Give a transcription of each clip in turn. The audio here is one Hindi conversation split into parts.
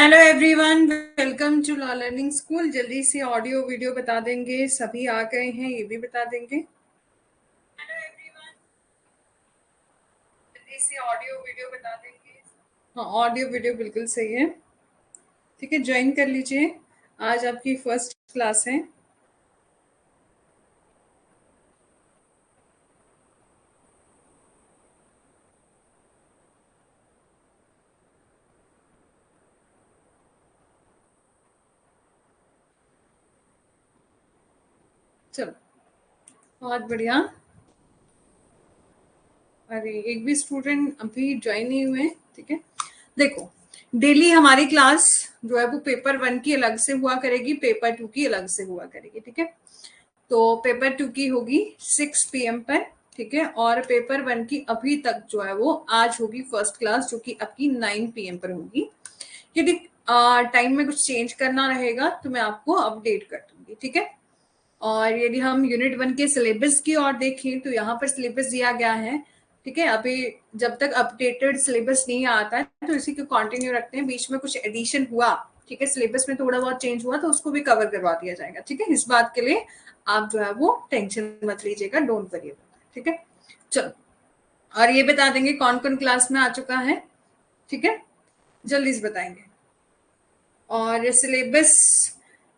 Hello everyone, welcome to law learning school. जल्दी से ऑडियो वीडियो बता देंगे, सभी आ गए हैं ये भी बता देंगे। हेलो एवरीवन, जल्दी से ऑडियो वीडियो बता देंगे। हाँ, ऑडियो वीडियो बिल्कुल सही है। ठीक है, ज्वाइन कर लीजिए। आज आपकी फर्स्ट क्लास है। चलो, बहुत बढ़िया। अरे, एक भी स्टूडेंट अभी ज्वाइन नहीं हुए। ठीक है, देखो, डेली हमारी क्लास जो है वो पेपर 1 की अलग से हुआ करेगी, पेपर 2 की अलग से हुआ करेगी। ठीक है, तो पेपर 2 की होगी 6 PM पर। ठीक है, और पेपर 1 की अभी तक जो है वो आज होगी फर्स्ट क्लास, जो कि आपकी 9 PM पर होगी। यदि टाइम में कुछ चेंज करना रहेगा तो मैं आपको अपडेट कर दूंगी। ठीक है, और यदि हम यूनिट 1 के सिलेबस की ओर देखें तो यहाँ पर सिलेबस दिया गया है। ठीक है, अभी जब तक अपडेटेड सिलेबस नहीं आता है तो इसी को कंटिन्यू रखते हैं। बीच में कुछ एडिशन हुआ, ठीक है, सिलेबस में थोड़ा बहुत चेंज हुआ तो उसको भी कवर करवा दिया जाएगा। ठीक है, इस बात के लिए आप जो है वो टेंशन मत लीजिएगा, डोंट वरी। ठीक है, चलो, और ये बता देंगे कौन कौन क्लास में आ चुका है। ठीक है, जल्दी से बताएंगे। और सिलेबस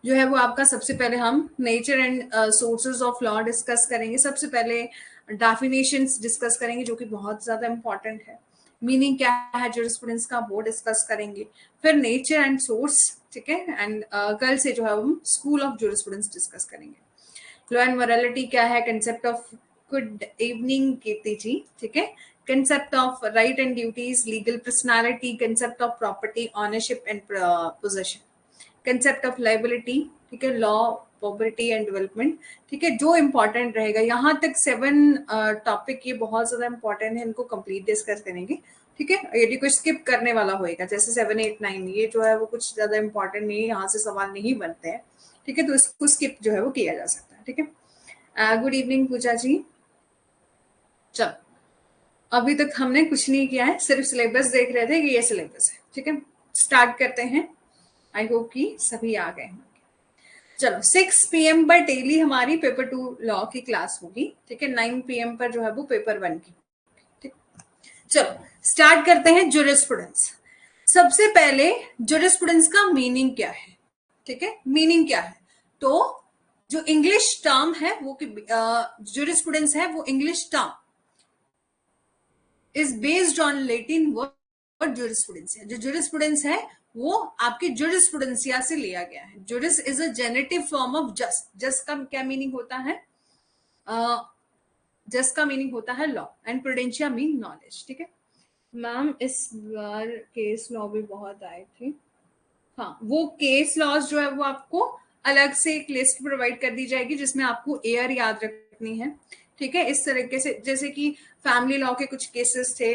जो है वो आपका, सबसे पहले हम nature and sources of law discuss करेंगे। सबसे पहले डेफिनेशंस डिस्कस करेंगे, जो कि बहुत ज्यादा इंपॉर्टेंट है। मीनिंग क्या है जूरिस्प्रूडेंस का, वो डिस्कस करेंगे। फिर नेचर एंड सोर्स, ठीक है, एंड कल से जो है हम स्कूल ऑफ जूरिस्प्रूडेंस डिस्कस करेंगे। लॉ एंड मोरालिटी क्या है, कंसेप्ट ऑफ, गुड इवनिंग कीर्ति जी। ठीक है, concept of right and duties, legal personality, concept of property ownership and possession, concept of liability. ठीक है, लॉ, पॉवर्टी एंड डेवलपमेंट। ठीक है, जो इंपॉर्टेंट रहेगा यहाँ तक 7 टॉपिक, ये बहुत ज्यादा इंपॉर्टेंट है, इनको कंप्लीट डिस्कस करेंगे। ठीक है, यदि कोई स्किप करने वाला होएगा जैसे 7, 8, 9, ये जो है वो कुछ ज्यादा इंपॉर्टेंट नहीं है, यहाँ से सवाल नहीं बनते हैं। ठीक है, तो इसको स्किप जो है वो किया जा सकता है। ठीक है, गुड इवनिंग पूजा जी। चलो, अभी तक हमने कुछ नहीं किया है, सिर्फ सिलेबस देख रहे थे कि ये सिलेबस है। ठीक है, स्टार्ट करते हैं। आई होप कि सभी आ गए हैं। चलो, 6 PM पर डेली हमारी पेपर 2 लॉ की क्लास होगी। ठीक है, 9 PM पर जो है वो पेपर 1 की। ठीक, चलो स्टार्ट करते हैं। जुरिस्प्रूडेंस, सबसे पहले जुरिस्प्रूडेंस का मीनिंग क्या है। ठीक है, मीनिंग क्या है, तो जो इंग्लिश टर्म है वो, जुरिस्प्रूडेंस है वो English term is based on Latin word jurisprudentia. जो जुरिस्प्रूडेंस है वो आपके जुरिस्प्रूडेंसिया से लिया गया है। Juris is a genitive form of just. Just का क्या मीनिंग होता है, जस्ट का मीनिंग होता है law, and prudentia mean knowledge. ठीक है मैम, इस बार केस लॉ भी बहुत आए थे। हाँ, वो केस लॉज जो है वो आपको अलग से एक लिस्ट प्रोवाइड कर दी जाएगी, जिसमें आपको एयर याद रखनी है। ठीक है, इस तरीके से, जैसे कि फैमिली लॉ के कुछ केसेस थे।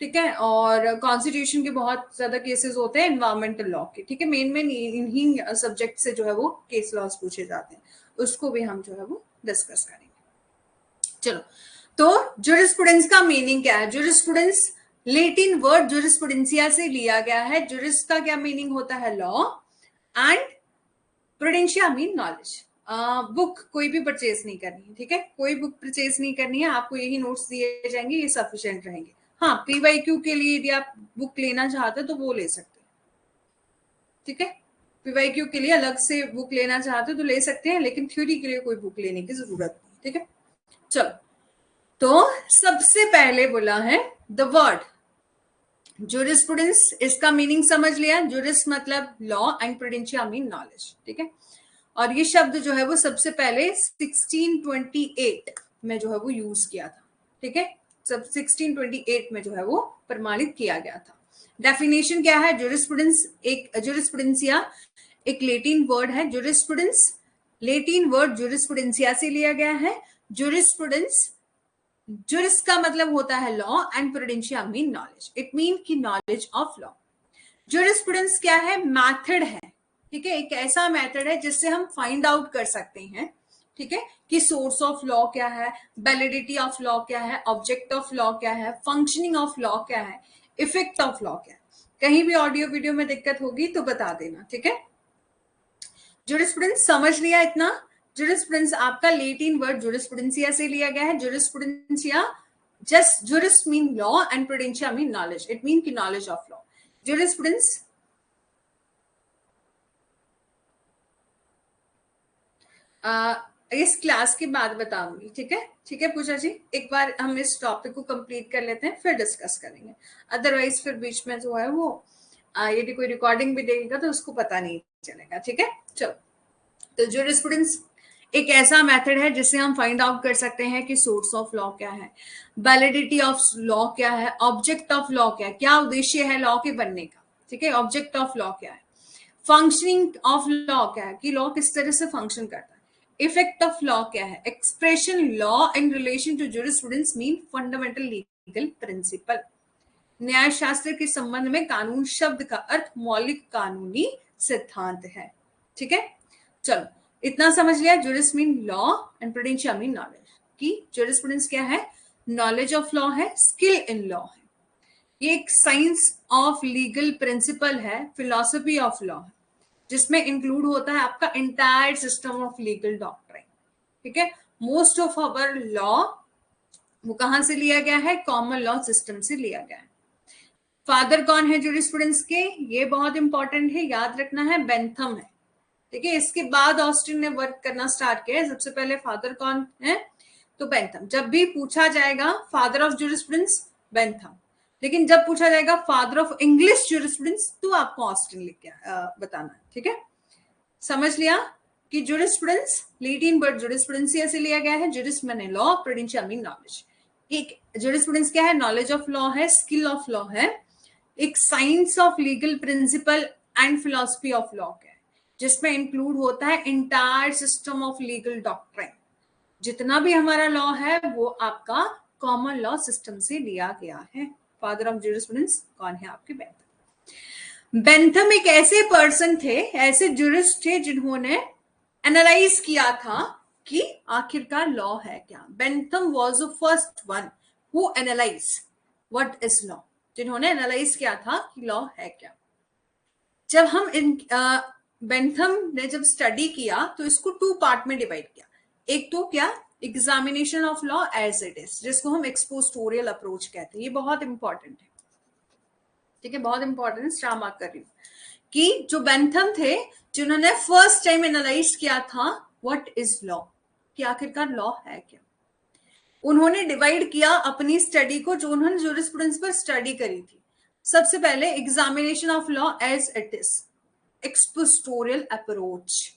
ठीक है, और कॉन्स्टिट्यूशन के बहुत ज्यादा केसेस होते हैं, एनवायरमेंटल लॉ के। ठीक है, मेन मेन इन्हीं सब्जेक्ट से जो है वो केस लॉज पूछे जाते हैं, उसको भी हम जो है वो डिस्कस करेंगे। चलो, तो जुरिस्प्रूडेंस का मीनिंग क्या है। जुरिस्प्रूडेंस लेटिन वर्ड जुरिस्प्रूडेंसिया से लिया गया है। जुरिस का क्या मीनिंग होता है, law, and prudentia mean knowledge. Book कोई भी परचेज नहीं करनी है। ठीक है, कोई बुक परचेज नहीं करनी है, आपको यही नोट्स दिए जाएंगे, ये सफिशिएंट रहेंगे। हाँ, PYQ के लिए यदि आप बुक लेना चाहते हो तो वो ले सकते हैं। ठीक है, PYQ के लिए अलग से बुक लेना चाहते हो तो ले सकते हैं, लेकिन थ्योरी के लिए कोई बुक लेने की जरूरत नहीं। ठीक है, चलो, तो सबसे पहले बोला है द वर्ड जुरिस्प्रूडेंस, इसका मीनिंग समझ लिया। जुरिस मतलब law and prudentia mean knowledge. ठीक है, और ये शब्द जो है वो सबसे पहले 1628 में जो है वो यूज किया था। ठीक है, सब 1628 में जो है वो प्रमाणित किया गया था। डेफिनेशन क्या है, जुरिस्प्रूडेंस, एक जुरिस्प्रूडेंसिया एक लेटिन वर्ड है। जुरिस्प्रूडेंस लेटिन वर्ड जुरिस्प्रूडेंसिया से लिया गया है। जुरिस्प्रूडेंस, जुरिस का मतलब होता है law, and prudentia mean knowledge. It mean की नॉलेज ऑफ लॉ। जुरिस्प्रूडेंस क्या है, मेथड है। ठीक है, एक ऐसा मेथड है जिससे हम फाइंड आउट कर सकते हैं, ठीक है, कि सोर्स ऑफ लॉ क्या है, वैलिडिटी ऑफ लॉ क्या है, ऑब्जेक्ट ऑफ लॉ क्या है, फंक्शनिंग ऑफ लॉ क्या है, इफेक्ट ऑफ लॉ क्या है। कहीं भी ऑडियो वीडियो में दिक्कत होगी तो बता देना, ठीक है। जुरिस्प्रूडेंस समझ लिया इतना। जुरिस्प्रूडेंस आपका लैटिन वर्ड जुरिस्प्रूडेंसिया से लिया गया है। Jurisprudentia just juris mean law and prudentia mean knowledge, it mean की नॉलेज ऑफ लॉ। जुरिस्प्रूडेंस इस क्लास के बाद बताऊंगी, ठीक है। ठीक है पूजा जी, एक बार हम इस टॉपिक को कंप्लीट कर लेते हैं फिर डिस्कस करेंगे, अदरवाइज फिर बीच में जो है वो यदि कोई रिकॉर्डिंग भी देगा तो उसको पता नहीं चलेगा, ठीक है। चलो, तो जुरिस्प्रूडेंस एक ऐसा मेथड है जिससे हम फाइंड आउट कर सकते हैं कि सोर्स ऑफ लॉ क्या है, वैलिडिटी ऑफ लॉ क्या है, ऑब्जेक्ट ऑफ लॉ क्या है, क्या उद्देश्य है लॉ के बनने का, ठीक है, ऑब्जेक्ट ऑफ लॉ क्या है, फंक्शनिंग ऑफ लॉ क्या है कि लॉ किस तरह से फंक्शन करता है, इफेक्ट ऑफ लॉ क्या है, expression law in relation to jurisprudence mean fundamental legal principle. न्याय शास्त्र के संबंध में कानून शब्द का अर्थ मौलिक कानूनी सिद्धांत है, ठीक है। चलो, इतना समझ लिया। Juris mean law and prudentia mean knowledge, कि जुरिस्प्रूडेंस क्या है, नॉलेज ऑफ लॉ है, स्किल इन लॉ है, ये एक साइंस ऑफ लीगल प्रिंसिपल है, फिलॉसफी ऑफ लॉ है, जिसमें इंक्लूड होता है आपका entire system of legal doctrine, ठीक है। मोस्ट ऑफ अवर लॉ वो कहां से लिया गया है, कॉमन लॉ सिस्टम से लिया गया है। फादर कौन है जुरिस्प्रूडेंस के, ये बहुत इंपॉर्टेंट है, याद रखना है, बेंथम है, ठीक है। इसके बाद ऑस्टिन ने वर्क करना स्टार्ट किया है। सबसे पहले फादर कौन है, तो बेंथम। जब भी पूछा जाएगा फादर ऑफ जुरिस्प्रूडेंस, बेंथम, लेकिन जब पूछा जाएगा फादर ऑफ इंग्लिश जुरिस्प्रूडेंस तो आपको ऑस्टिन लिख के बताना है, ठीक है। समझ लिया कि जुरिस्प्रूडेंस लैटिन वर्ड जुरिस्प्रूडेंसिया से लिया गया है, जुरिस माने लॉ, प्रूडेंशिया मीन नॉलेज। एक जुरिस्प्रूडेंस क्या है, नॉलेज ऑफ लॉ है, स्किल ऑफ लॉ है, एक science of legal principal and philosophy of law है, जिसमें इंक्लूड होता है entire system of legal doctrine. जितना भी हमारा लॉ है वो आपका कॉमन लॉ सिस्टम से लिया गया है। फादर ऑफ जुरिस्प्रूडेंस कौन है, आपके बेंथम। बेंथम एक ऐसे पर्सन थे, ऐसे जुरिस्ट थे जिन्होंने एनालाइज किया था कि आखिरकार लॉ है क्या। Bentham was the first one who analyse what is law, जिन्होंने एनालाइज किया था कि लॉ है क्या। जब हम बेंथम ने जब स्टडी किया तो इसको टू पार्ट में डिवाइड किया। एक तो क्या, examination of law as it is, जिसको हम एक्सपोस्टोरियल अप्रोच कहते हैं, ये बहुत इंपॉर्टेंट है, ठीक है, बहुत इंपॉर्टेंट, स्टार मार्क कर रही हूँ, कि जो बेंथम थे जिन्होंने फर्स्ट टाइम एनालाइज किया था व्हाट इज लॉ, कि आखिरकार लॉ है क्या। उन्होंने डिवाइड किया अपनी स्टडी को, जो उन्होंने जुरिस्प्रूडेंस पर स्टडी करी थी। सबसे पहले examination of law as it is, expositorial approach,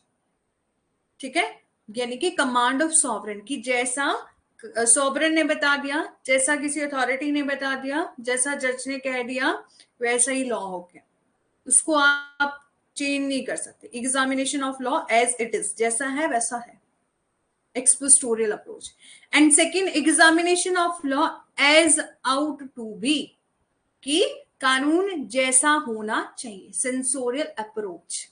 ठीक है, यानी कि कमांड ऑफ सॉवरेन, की जैसा सॉवरेन ने बता दिया, जैसा किसी अथॉरिटी ने बता दिया, जैसा जज ने कह दिया, वैसा ही लॉ हो गया, उसको आप चेंज नहीं कर सकते। Examination of law as it is, जैसा है वैसा है, expositorial approach. And second, examination of law as ought to be, कि कानून जैसा होना चाहिए, censorial approach.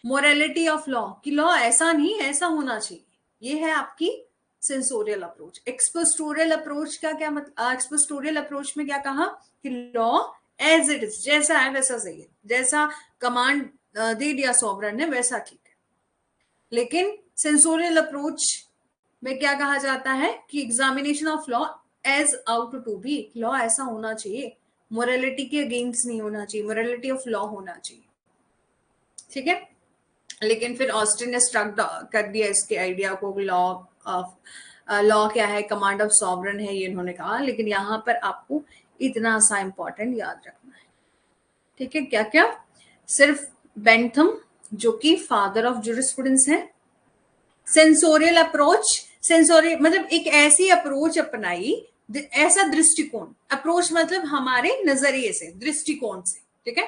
Morality of law, कि लॉ ऐसा नहीं ऐसा होना चाहिए, ये है आपकी सेंसोरियल अप्रोच। एक्सपोस्टोरियल अप्रोच का क्या मतलब, एक्सपोस्टोरियल अप्रोच में क्या कहा कि लॉ एज इट इज, जैसा है वैसा सही है, जैसा कमांड दे दिया सॉवरेन ने वैसा ठीक है। लेकिन सेंसोरियल अप्रोच में क्या कहा जाता है कि examination of law as ought to be, law ऐसा होना चाहिए, मोरालिटी के अगेंस्ट नहीं होना चाहिए, मोरालिटी ऑफ लॉ होना चाहिए, ठीक है। लेकिन फिर ऑस्टिन ने स्ट्रक कर दिया इसके आइडिया को, लॉ ऑफ लॉ क्या है, कमांड ऑफ सॉवरेन है, ये इन्होंने कहा। लेकिन यहाँ पर आपको इतना सा इंपॉर्टेंट याद रखना है, ठीक है। क्या क्या, सिर्फ बेंथम जो कि फादर ऑफ जुरिस्प्रूडेंस है, सेंसोरियल अप्रोच, सेंसोरियल मतलब एक ऐसी अप्रोच अपनाई, ऐसा दृष्टिकोण, अप्रोच मतलब हमारे नजरिए से, दृष्टिकोण से, ठीक है,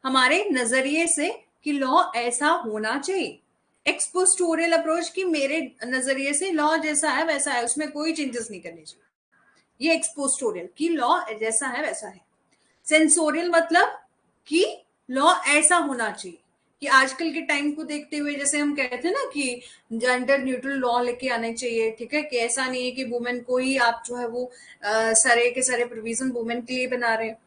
हमारे नजरिए से कि लॉ ऐसा होना चाहिए। एक्सपोस्टोरियल अप्रोच की मेरे नजरिए से लॉ जैसा है वैसा है, उसमें कोई चेंजेस नहीं करने चाहिए, ये एक्सपोस्टोरियल, कि लॉ जैसा है वैसा है। सेंसोरियल मतलब कि लॉ ऐसा होना चाहिए, कि आजकल के टाइम को देखते हुए जैसे हम कहते हैं ना कि जेंडर न्यूट्रल लॉ लेके आने चाहिए, ठीक है, कि ऐसा नहीं है कि वुमेन को ही आप जो है वो सारे के सारे प्रोविजन वुमेन के लिए बना रहे हैं,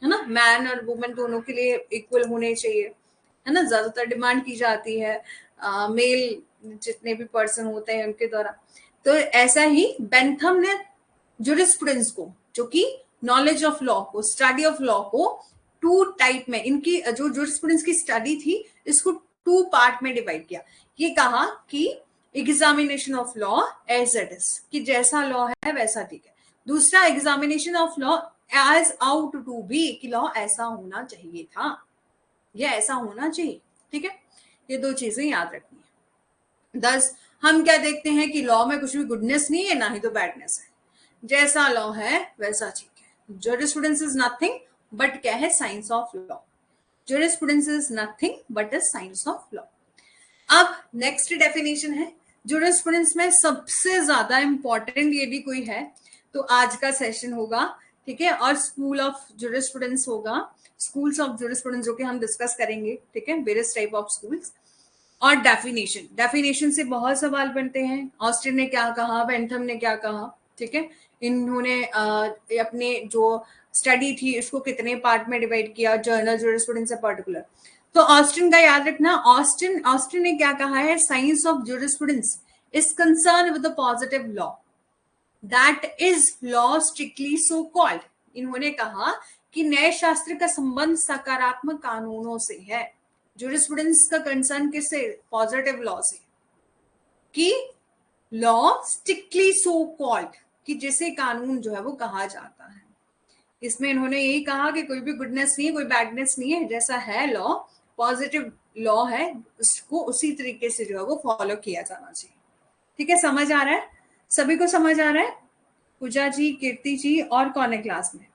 है ना, मैन और वुमेन दोनों के लिए इक्वल होने चाहिए, है ना, ज्यादातर डिमांड की जाती है मेल जितने भी पर्सन होते हैं उनके द्वारा। तो ऐसा ही बेंथम ने जुरिस्प्रूडेंस को, जो कि नॉलेज ऑफ लॉ को, स्टडी ऑफ लॉ को टू टाइप में, इनकी जो जुरिस्प्रूडेंस की स्टडी थी इसको टू पार्ट में डिवाइड किया। ये कहा कि examination of law as it is, कि जैसा लॉ है वैसा ठीक है। दूसरा examination of law as ought to be, कि लॉ ऐसा होना चाहिए था, यह ऐसा होना चाहिए। ठीक है, ये दो चीजें याद रखनी है। दस, हम क्या देखते हैं कि लॉ में कुछ भी गुडनेस नहीं है, ना ही तो बैडनेस है, जैसा लॉ है वैसा ठीक है। जुरिस्प्रूडेंस इज नथिंग बट क्या है, science of law. Jurisprudence is nothing but a science of law. अब नेक्स्ट डेफिनेशन है जुरिस्प्रूडेंस में सबसे ज्यादा इंपॉर्टेंट, ये भी कोई है तो आज का सेशन होगा, ठीक है, और स्कूल ऑफ जुरिस्प्रूडेंस होगा, स्कूल्स ऑफ जुरिस्प्रूडेंस जो कि हम डिस्कस करेंगे, ठीक है, वेरियस टाइप ऑफ स्कूल्स। और डेफिनेशन, डेफिनेशन से बहुत सवाल बनते हैं, ऑस्टिन ने क्या कहा, बेंथम ने क्या कहा, ठीक है, इन्होंने अपने जो स्टडी थी इसको कितने पार्ट में डिवाइड किया, जर्नल जुरिस्प्रूडेंस है पर्टिकुलर। तो ऑस्टिन का याद रखना, ऑस्टिन ने क्या कहा है, science of jurisprudence is concern with the positive law that is law strictly so called. इन्होंने कहा कि न्याय शास्त्र का संबंध सकारात्मक कानूनों से है। जुरिस्प्रूडेंस का कंसर्न किससे, पॉजिटिव लॉ से, कि लॉ स्ट्रिक्टली सो कॉल्ड, कि जिसे कानून जो है वो कहा जाता है। इसमें इन्होंने यही कहा कि कोई भी गुडनेस नहीं है, कोई बैडनेस नहीं है, जैसा है लॉ, पॉजिटिव लॉ है, उसको उसी तरीके से जो है वो फॉलो किया जाना चाहिए। ठीक है, समझ आ रहा है, सभी को समझ आ रहा है, पूजा जी, कीर्ति जी, और कौन है क्लास में,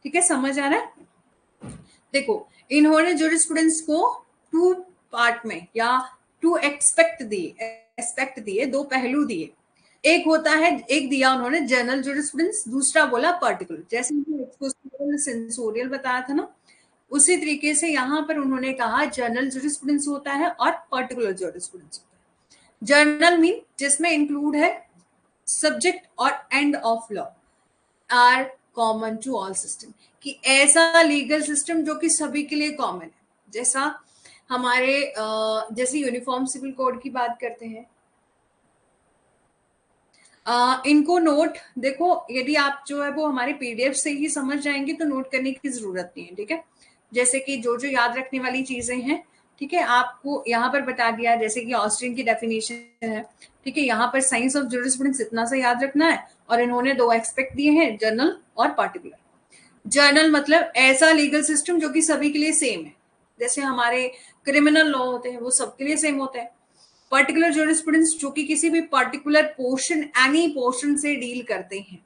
ठीक है, समझ आ रहा है। देखो, इन्होंने जुरिस्प्रूडेंस को टू पार्ट में या टू एक्सपेक्ट दिए, दो पहलू दिए। एक होता है, एक दिया उन्होंने जनरल जुरिस्प्रूडेंस, दूसरा बोला पर्टिकुलर, जैसे सेंसोरियल बताया था ना, उसी तरीके से यहां पर उन्होंने कहा जनरल जुरिस्प्रूडेंस होता है और पर्टिकुलर जुरिस्प्रूडेंस होता है। जर्नल मीन जिसमें इंक्लूड है सब्जेक्ट और end of law are common to all system, कि ऐसा लीगल सिस्टम जो कि सभी के लिए कॉमन है, जैसा हमारे जैसे यूनिफॉर्म सिविल कोड की बात करते हैं। इनको नोट देखो, यदि आप जो है वो हमारे पीडीएफ से ही समझ जाएंगे तो नोट करने की जरूरत नहीं है, ठीक है, जैसे कि जो जो याद रखने वाली चीजें हैं, ठीक है, आपको यहाँ पर बता दिया, जैसे कि ऑस्टिन की डेफिनेशन है, ठीक है, यहाँ पर साइंस ऑफ जुरिस्प्रूडेंस इतना सा याद रखना है, और इन्होंने दो एक्सपेक्ट दिए हैं, जर्नल और पार्टिकुलर। जर्नल मतलब ऐसा लीगल सिस्टम जो कि सभी के लिए सेम है, जैसे हमारे क्रिमिनल लॉ होते हैं वो सबके लिए सेम होते हैं। पर्टिकुलर जुरिस्प्रूडेंस जो कि किसी भी पर्टिकुलर पोर्शन, एनी पोर्शन से डील करते हैं,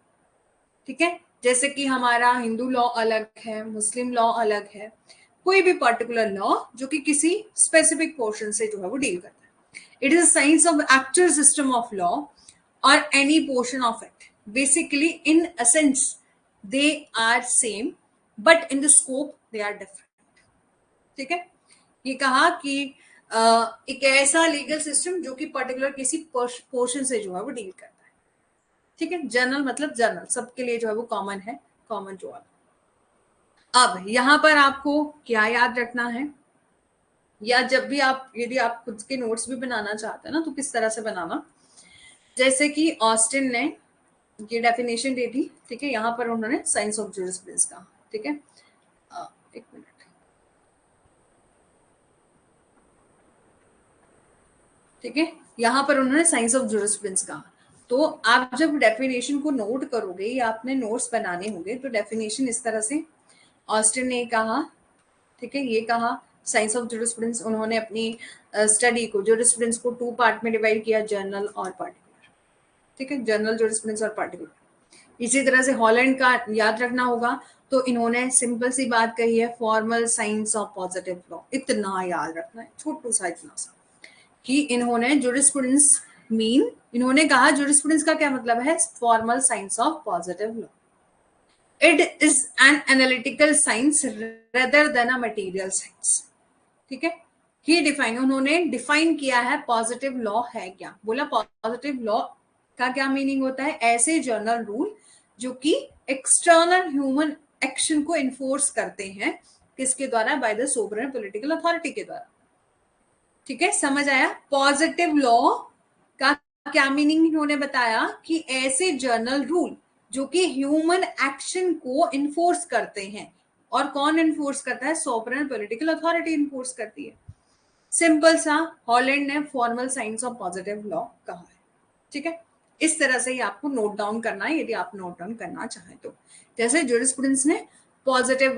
ठीक है, जैसे कि हमारा हिंदू लॉ अलग है, मुस्लिम लॉ अलग है, कोई भी पर्टिकुलर लॉ जो कि किसी स्पेसिफिक पोर्शन से जो है वो डील करता है। It is a science of actual system of law और any portion of it, basically in a sense they are same but in the scope they are different. ठीक है, ये कहा कि एक ऐसा लीगल सिस्टम जो कि पर्टिकुलर किसी पोर्शन से जो है वो डील करता है। ठीक है, जर्नल मतलब जर्नल सबके लिए जो है वो कॉमन है, कॉमन टू ऑल। अब यहां पर आपको क्या याद रखना है, या जब भी आप, यदि आप खुद के नोट्स भी बनाना चाहते हैं ना, तो किस तरह से बनाना, जैसे कि ऑस्टिन ने ये डेफिनेशन दे दी, ठीक है, यहाँ पर उन्होंने साइंस ऑफ जुरिस्प्रूडेंस कहा, ठीक है, एक मिनट, ठीक है, यहाँ पर उन्होंने साइंस ऑफ जुरिस्प्रूडेंस कहा। तो आप जब डेफिनेशन को नोट करोगे या आपने नोट्स बनाने होंगे तो डेफिनेशन इस तरह से, ऑस्टिन ने कहा, ठीक है, ये कहा साइंस ऑफ जुरिस्प्रूडेंस, उन्होंने अपनी स्टडी को, जुरिस्प्रूडेंस को टू पार्ट में डिवाइड किया, जर्नल और पार्टिकुलर, ठीक है, जर्नल जुरिस्प्रूडेंस और पार्टिकुलर। इसी तरह से हॉलैंड का याद रखना होगा, तो इन्होंने सिंपल सी बात कही है, formal science of positive law, इतना याद रखना है, छोटू सा इतना सा, कि इन्होंने जुरिस्प्रूडेंस मीन, इन्होंने कहा जुरिस्प्रूडेंस का क्या मतलब है, formal science of positive law, it is an analytical science rather than a material science. ठीक है, ही डिफाइन, उन्होंने डिफाइन किया है पॉजिटिव लॉ है क्या, बोला पॉजिटिव लॉ का क्या मीनिंग होता है, ऐसे जर्नल रूल जो कि एक्सटर्नल ह्यूमन एक्शन को इन्फोर्स करते हैं, किसके द्वारा? By the sovereign political authority के द्वारा। ठीक है, समझ आया? पॉजिटिव लॉ का क्या मीनिंग इन्होंने बताया कि ऐसे जर्नल रूल जो कि ह्यूमन एक्शन को इन्फोर्स करते हैं। और कौन इन्फोर्स करता है? सोवरेन पॉलिटिकल अथॉरिटी इन्फोर्स करती है। सिंपल सा हॉलैंड ने formal science of positive law कहा है। ठीक है, इस तरह से ही आपको नोट डाउन करना है, यदि आप नोट डाउन करना चाहें तो। जैसे जूरिस्प्रूडेंस ने positive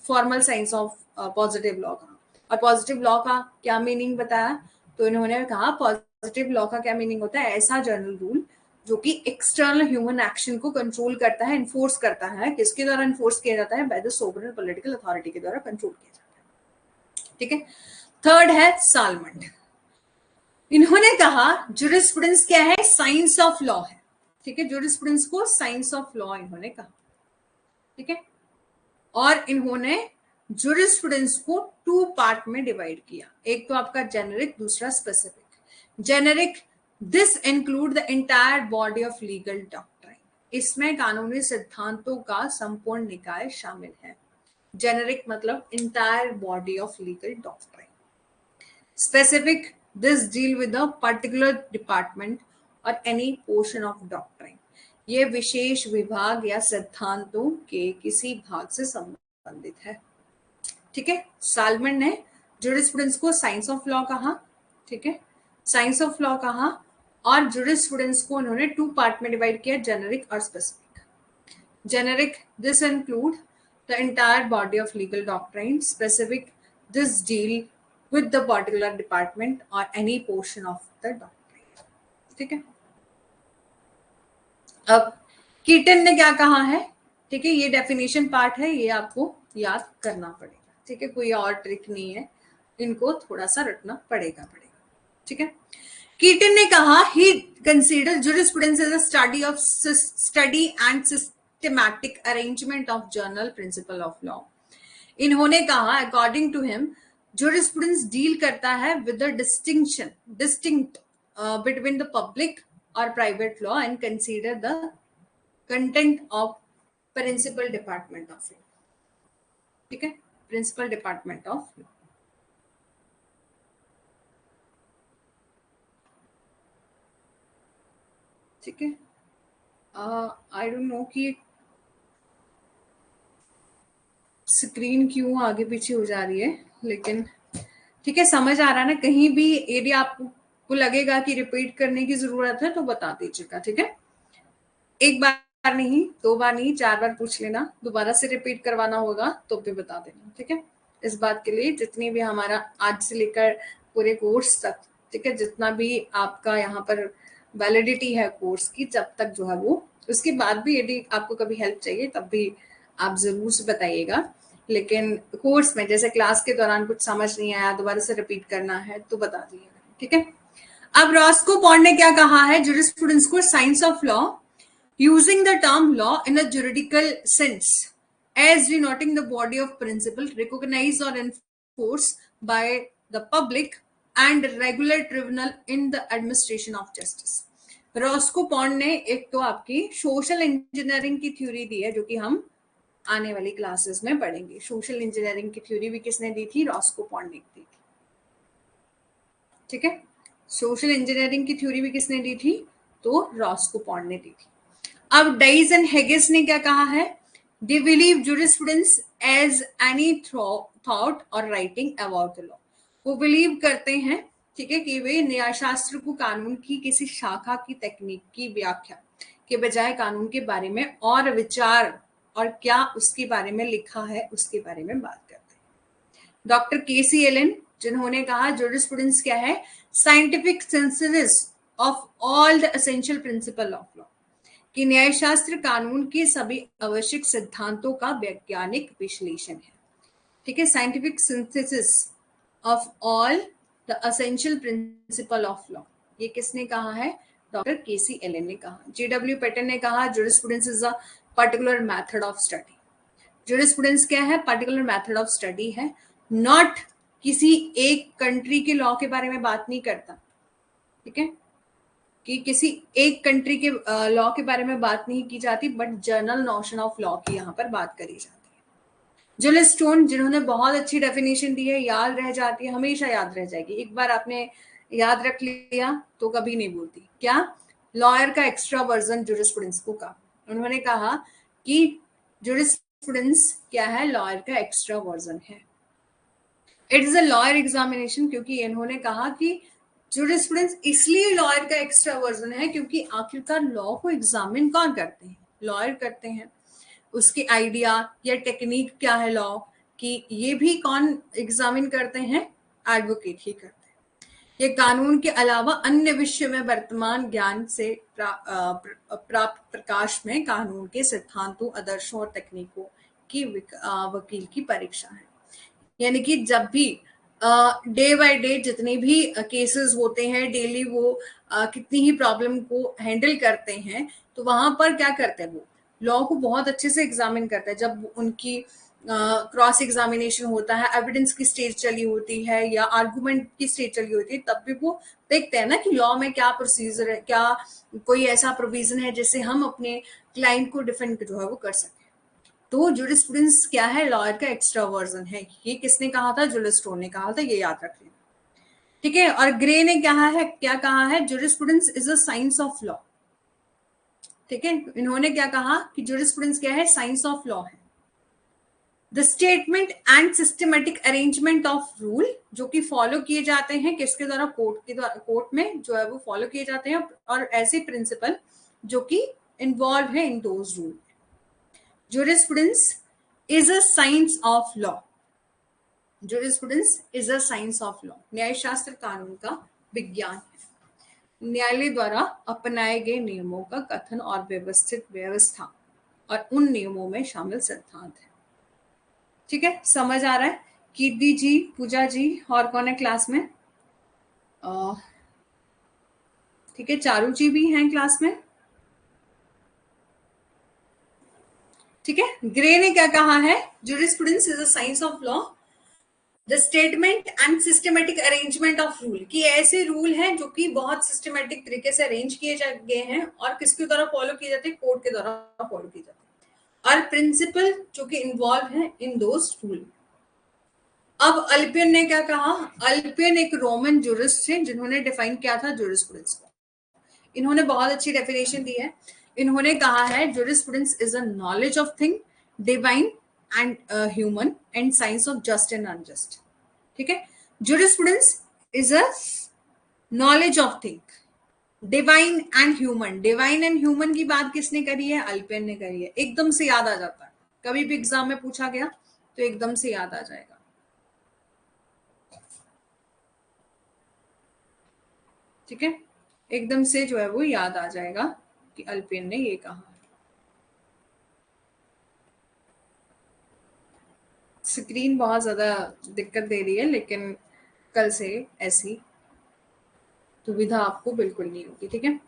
formal science of positive law कहा, और पॉजिटिव लॉ का क्या मीनिंग बताया, तो इन्होंने कहा पॉजिटिव लॉ का क्या मीनिंग होता है? ऐसा जर्नल रूल जो कि एक्सटर्नल ह्यूमन एक्शन को कंट्रोल करता है, इन्फोर्स करता है। किसके द्वारा इन्फोर्स किया जाता है? By the sovereign political authority के द्वारा कंट्रोल किया जाता है। ठीक है, थर्ड है सालमंड। इन्होंने कहा जूरिस्प्रूडेंस क्या है? साइंस ऑफ लॉ है। ठीक है, जूरिस्प्रूडेंस को साइंस ऑफ लॉ इन्होंने कहा। ठीक है, और इन्होंने जूरिस्प्रूडेंस को 2 पार्ट में डिवाइड किया, एक तो आपका जेनेरिक, दूसरा specific. Generic, this include the entire body of legal doctrine, इसमें कानूनी सिद्धांतों का संपूर्ण निकाय शामिल है। जेनेरिक मतलब entire body of legal doctrine. Specific, this deal with a particular department or any portion of doctrine, ये विशेष विभाग या सिद्धांतों के किसी भाग से संबंधित है। ठीक है, सालमन ने जूरिस्प्रूडेंस को साइंस ऑफ लॉ कहा। ठीक है, साइंस ऑफ लॉ कहा, और जूरिस्प्रूडेंस को उन्होंने 2 पार्ट में डिवाइड किया, जेनेरिक और specific. Generic, this include the entire body of legal doctrine. Specific, this deal with the particular department or any portion of the doctrine। ठीक है, अब कीटन ने क्या कहा है? ठीक है, ये डेफिनेशन पार्ट है, ये आपको याद करना पड़ेगा। ठीक है, कोई और ट्रिक नहीं है, इनको थोड़ा सा रटना पड़ेगा। ठीक है, कीटन ने कहा he considered jurisprudence as a study and systematic arrangement of general principle of law। इन्होंने कहा according to him jurisprudence deal करता है with the distinct between the public or private law and consider the content of principal department of law। ठीक है, principal department of law। ठीक है, आई डोंट नो कि स्क्रीन क्यों आगे पीछे हो जा रही है, लेकिन ठीक है, समझ आ रहा है ना? कहीं भी यदि आपको लगेगा कि रिपीट करने की जरूरत है तो बता दीजिएगा। ठीक है, एक बार नहीं, 2 बार नहीं, 4 बार पूछ लेना, दोबारा से रिपीट करवाना होगा तो भी बता देना। ठीक है, इस बात के लिए जितनी भी हमारा आज से लेकर पूरे कोर्स तक, ठीक है, जितना भी आपका यहाँ पर वैलिडिटी है कोर्स की, जब तक जो है वो, उसके बाद भी यदि आपको कभी हेल्प चाहिए तब भी आप जरूर से बताइएगा। लेकिन कोर्स में जैसे क्लास के दौरान कुछ समझ नहीं आया, दोबारा से रिपीट करना है तो बता दीजिएगा। ठीक है, अब रॉस्को पॉन्ड ने क्या कहा है? जूरिस्प्रूडेंस को science of law using the term law in a juridical sense as denoting the body of principle recognized or enforced by the public and regular tribunal in the administration of justice। Roscoe pond ने एक तो आपकी सोशल इंजीनियरिंग की थ्योरी दी है, जो कि हम आने वाली क्लासेस में पढ़ेंगे। सोशल इंजीनियरिंग की थ्योरी भी किसने दी थी? रॉस्को पॉन्ड ने दी थी। ठीक है, सोशल इंजीनियरिंग की थ्योरी भी किसने दी थी? तो रॉस्को पॉन्ड ने दी थी। अब डाइस एंड हेगिस ने क्या कहा है? They believe jurisprudence as any thought or writing about the law. वो बिलीव करते हैं, ठीक है, कि वे न्यायशास्त्र को कानून की किसी शाखा की तकनीक की व्याख्या के बजाय कानून के बारे में और विचार और क्या उसके बारे में लिखा है उसके बारे में बात करते हैं। डॉक्टर केसी एलन, जिन्होंने कहा jurisprudence क्या है? Scientific synthesis of all the essential principle of law, कि न्यायशास्त्र कानून के सभी आवश्यक सिद्धांतों का वैज्ञानिक विश्लेषण है। ठीक है, scientific synthesis of all the essential principle of law, ये किसने कहा है? डॉक्टर केसी एलन ने कहा। जेडब्ल्यू पैटन ने कहा jurisprudence is a particular method of study. jurisprudence क्या है? पर्टिकुलर मेथड ऑफ स्टडी है, नॉट किसी एक कंट्री के लॉ के बारे में बात नहीं करता। ठीक है, कि किसी एक कंट्री के लॉ के बारे में बात नहीं की जाती, but general notion of law की यहाँ पर बात करी जाती है। जुलिस स्टोन जिन्होंने बहुत अच्छी डेफिनेशन दी है, याद रह जाती है, हमेशा याद रह जाएगी। एक बार आपने याद रख लिया तो कभी नहीं भूलती। क्या? लॉयर का एक्स्ट्रा वर्जन जुरिस्प्रूडेंस को कहा। उन्होंने कहा कि जुरिस्प्रूडेंस क्या है? लॉयर का एक्स्ट्रा वर्जन है। It is a lawyer examination, क्योंकि इन्होंने कहा कि जुरिस्प्रूडेंस इसलिए लॉयर का एक्स्ट्रा वर्जन है क्योंकि आखिरकार लॉ को एग्जामिन कौन करते हैं? लॉयर करते हैं। उसके आइडिया या टेक्निक क्या है लॉ की, ये भी कौन एग्जामिन करते हैं? एडवोकेट ही करते हैं। ये कानून के अलावा अन्य विषय में वर्तमान ज्ञान से प्राप्त प्रकाश में कानून के सिद्धांतों, आदर्शों और तकनीकों की वकील की परीक्षा है। यानी कि जब भी डे बाय डे जितने भी केसेस होते हैं, डेली वो कितनी ही प्रॉब्लम को हैंडल करते हैं, तो वहां पर क्या करते हैं? वो लॉ को बहुत अच्छे से एग्जामिन करते हैं। जब उनकी क्रॉस एग्जामिनेशन होता है, एविडेंस की स्टेज चली होती है या आर्गुमेंट की स्टेज चली होती है, तब भी वो देखते हैं ना कि लॉ में क्या प्रोसीजर है, क्या कोई ऐसा प्रोविजन है जिससे हम अपने क्लाइंट को डिफेंड जो है वो कर सकें। तो जुरिस्प्रूडेंस क्या है? लॉयर का एक्स्ट्रा वर्जन है। ये किसने कहा था? जुलिस स्टोन ने कहा था, ये याद रख लेना। ठीक है। और ग्रे ने क्या कहा है? Jurisprudence is a science of law. ठीक है। इन्होंने क्या कहा कि जुरिस्प्रूडेंस क्या है? साइंस ऑफ लॉ है। The statement and systematic arrangement of rule, जो कि फॉलो किए जाते हैं किसके द्वारा? कोर्ट के द्वारा। कोर्ट में जो है वो फॉलो किए जाते हैं, और ऐसे प्रिंसिपल जो कि इन्वॉल्व है in those rule. Jurisprudence is a science of law. Jurisprudence is a science of law. न्यायशास्त्र कानून का विज्ञान है। न्यायालय द्वारा अपनाए गए नियमों का कथन और व्यवस्थित व्यवस्था और उन नियमों में शामिल सिद्धांत है। ठीक है, समझ आ रहा है? कीर्ति जी, पूजा जी, और कौन है क्लास में? ठीक है, चारू जी भी हैं क्लास में। ठीक है। ग्रे ने क्या कहा है? Jurisprudence is a science of law, the statement and systematic arrangement of rule, कि ऐसे रूल हैं जो कि बहुत सिस्टमेटिक तरीके से अरेंज किए गए हैं और किसके द्वारा फॉलो किए जाते हैं? कोर्ट के द्वारा फॉलो किए जाते हैं। और प्रिंसिपल जो कि इन्वॉल्व है इन दोस रूल। अब अल्पियन ने क्या कहा? अल्पियन एक रोमन जुरिस्ट थे जिन्होंने डिफाइन किया था जुरिस्प्रूडेंस को। इन्होंने बहुत अच्छी डेफिनेशन दी है। इन्होंने कहा है jurisprudence is a knowledge of thing divine and human and science of just and unjust. ठीक है। Jurisprudence is a knowledge of thing divine and human. Divine and human की बात किसने करी है? अल्पियन ने करी है। एकदम से याद आ जाता है, कभी भी एग्जाम में पूछा गया तो एकदम से याद आ जाएगा। ठीक है, एकदम से जो है वो याद आ जाएगा कि अल्पियन ने ये कहा। स्क्रीन बहुत ज्यादा दिक्कत दे रही है, लेकिन कल से ऐसी दुविधा आपको बिल्कुल नहीं होगी। ठीक है।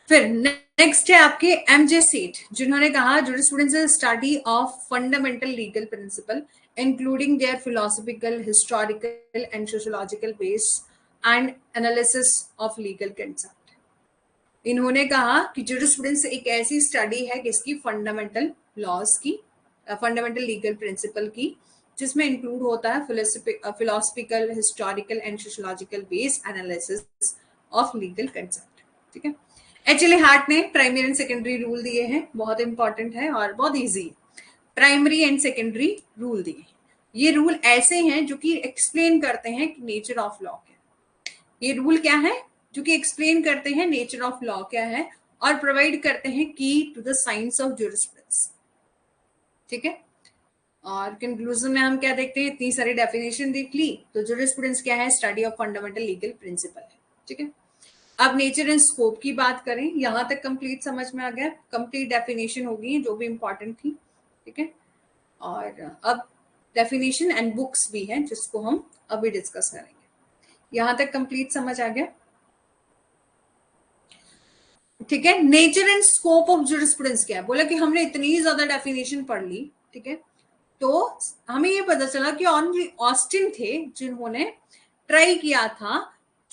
फिर नेक्स्ट है आपके एमजे सेठ, जिन्होंने कहा jurisprudence is study of fundamental legal principal including there philosophical, historical and sociological base and analysis of legal concept. इन्होंने कहा कि जुरिस्प्रूडेंस एक ऐसी स्टडी है किसकी? फंडामेंटल लॉज की, फंडामेंटल लीगल प्रिंसिपल की, जिसमें इंक्लूड होता है philosophical, historical and sociological base analysis of legal concept. ठीक है। एचएल हार्ट ने प्राइमरी एंड सेकेंडरी रूल दिए हैं, बहुत इंपॉर्टेंट है और बहुत easy. Primary and secondary rule दिए। ये रूल ऐसे हैं जो कि एक्सप्लेन करते हैं कि नेचर ऑफ लॉ क्या है। ये रूल क्या है? जो कि एक्सप्लेन करते हैं नेचर ऑफ लॉ क्या है और प्रोवाइड करते हैं key to the science of jurisprudence. ठीक है। और कंक्लूजन में हम क्या देखते हैं? इतनी सारी डेफिनेशन देख ली, तो जुरिस्प्रूडेंस क्या है? Study of fundamental legal principle है। ठीक है। अब नेचर एंड स्कोप की बात करें, यहां तक कंप्लीट समझ में आ गया? कंप्लीट डेफिनेशन होगी जो भी इंपॉर्टेंट थी। ठीक है। और अब डेफिनेशन एंड बुक्स भी हैं जिसको हम अभी डिस्कस करेंगे। यहां तक कंप्लीट समझ आ गया? ठीक है। Nature and scope of jurisprudence क्या है? बोला कि हमने इतनी ज्यादा डेफिनेशन पढ़ ली, ठीक है, तो हमें ये पता चला कि ऑस्टिन थे जिन्होंने ट्राई किया था